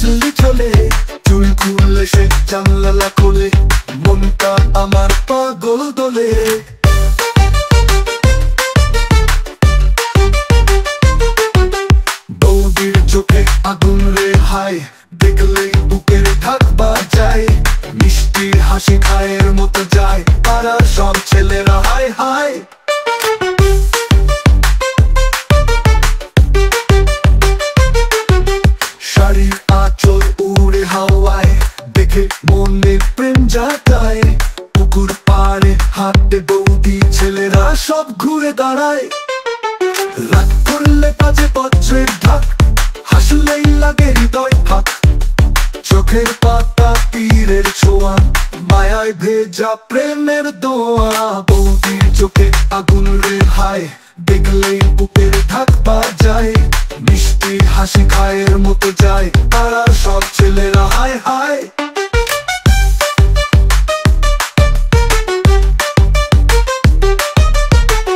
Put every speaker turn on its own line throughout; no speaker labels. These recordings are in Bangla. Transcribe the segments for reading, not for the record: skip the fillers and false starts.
হাসলি চলে চুল খুললে সে জানলা খোলে মনটা আমার পাগল দোলে বৌদির চোখে আগুন রে হায় দেখলেই বুকের ঢাক বাজায় মিষ্টি হাসি খায়ের মতো যায় পাড়ার সব ছেলেরা হায় হায় শাড়ির আঁচল উড়ে হাওয়ায় দেখে মনে প্রেম জাগায় পুকুর পাড়ে হাঁটে বৌদি ছেলেরা সব ঘুরে দাঁড়ায় রাত করলে বাজে বজ্রের ঢাক হাসলেই লাগে হৃদয় ফাঁক চোখের পাতা তীরের ছোঁয়া মায়ায় ভেজা প্রেমের দোয়া বৌদির চোখে আগুন রে হায় দেখলেই বুকের ঢাক বাজায় মিষ্টি হাসি খায়ের মতো যায় তারা সব ছেলেরা হায় হায়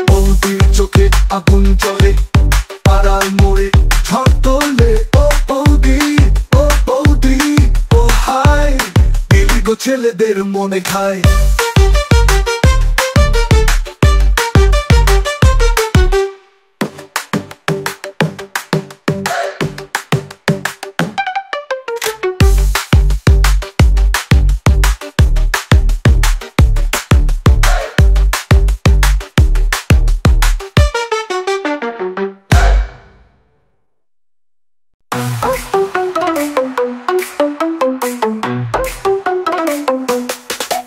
বৌদির চোখে আগুন জ্বলে পাড়ার মোড়ে ঝড় তোলে ও বৌদি ও বৌদি ও হায় দীর্ঘ ছেলেদের মনে খায়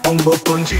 Bongo Ponji